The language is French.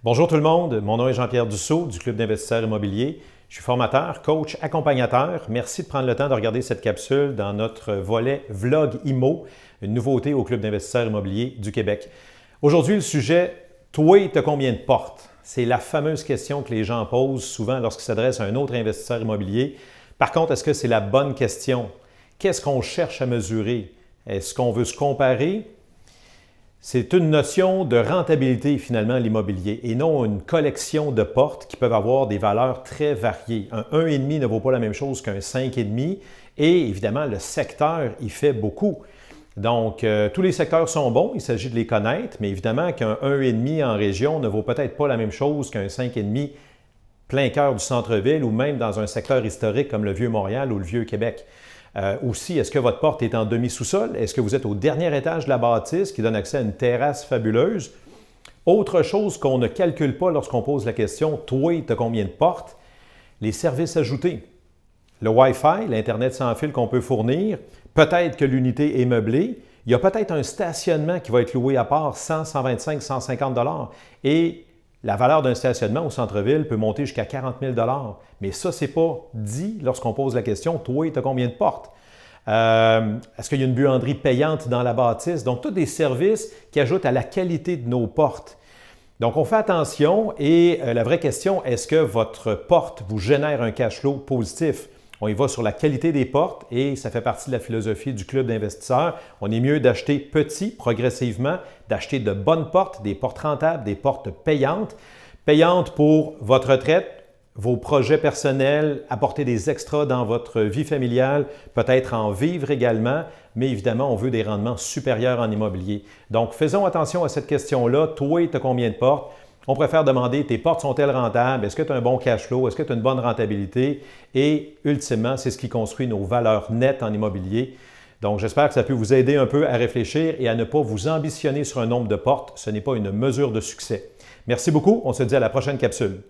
Bonjour tout le monde, mon nom est Jean-Pierre Dussault du Club d'investisseurs immobiliers. Je suis formateur, coach, accompagnateur. Merci de prendre le temps de regarder cette capsule dans notre volet Vlog IMO, une nouveauté au Club d'investisseurs immobiliers du Québec. Aujourd'hui, le sujet « Toi, tu as combien de portes? » C'est la fameuse question que les gens posent souvent lorsqu'ils s'adressent à un autre investisseur immobilier. Par contre, est-ce que c'est la bonne question? Qu'est-ce qu'on cherche à mesurer? Est-ce qu'on veut se comparer? C'est une notion de rentabilité finalement l'immobilier et non une collection de portes qui peuvent avoir des valeurs très variées. Un 1,5 ne vaut pas la même chose qu'un 5,5 et évidemment le secteur y fait beaucoup. Donc tous les secteurs sont bons, il s'agit de les connaître, mais évidemment qu'un 1,5 en région ne vaut peut-être pas la même chose qu'un 5,5 plein cœur du centre-ville ou même dans un secteur historique comme le Vieux-Montréal ou le Vieux-Québec. Aussi, est-ce que votre porte est en demi-sous-sol? Est-ce que vous êtes au dernier étage de la bâtisse qui donne accès à une terrasse fabuleuse? Autre chose qu'on ne calcule pas lorsqu'on pose la question « Toi, tu as combien de portes? » Les services ajoutés. Le Wi-Fi, l'Internet sans fil qu'on peut fournir, peut-être que l'unité est meublée, il y a peut-être un stationnement qui va être loué à part 100, 125, 150 $ et la valeur d'un stationnement au centre-ville peut monter jusqu'à 40 000 $. Mais ça, ce n'est pas dit lorsqu'on pose la question « Toi, tu as combien de portes? » Est-ce qu'il y a une buanderie payante dans la bâtisse? Donc, tous des services qui ajoutent à la qualité de nos portes. Donc, on fait attention et la vraie question, est-ce que votre porte vous génère un cash flow positif? On y va sur la qualité des portes et ça fait partie de la philosophie du club d'investisseurs. On est mieux d'acheter petit, progressivement, d'acheter de bonnes portes, des portes rentables, des portes payantes. Payantes pour votre retraite, vos projets personnels, apporter des extras dans votre vie familiale, peut-être en vivre également, mais évidemment, on veut des rendements supérieurs en immobilier. Donc, faisons attention à cette question-là. Toi, tu as combien de portes? On préfère demander, tes portes sont-elles rentables? Est-ce que tu as un bon cash flow? Est-ce que tu as une bonne rentabilité? Et ultimement, c'est ce qui construit nos valeurs nettes en immobilier. Donc, j'espère que ça peut vous aider un peu à réfléchir et à ne pas vous ambitionner sur un nombre de portes. Ce n'est pas une mesure de succès. Merci beaucoup. On se dit à la prochaine capsule.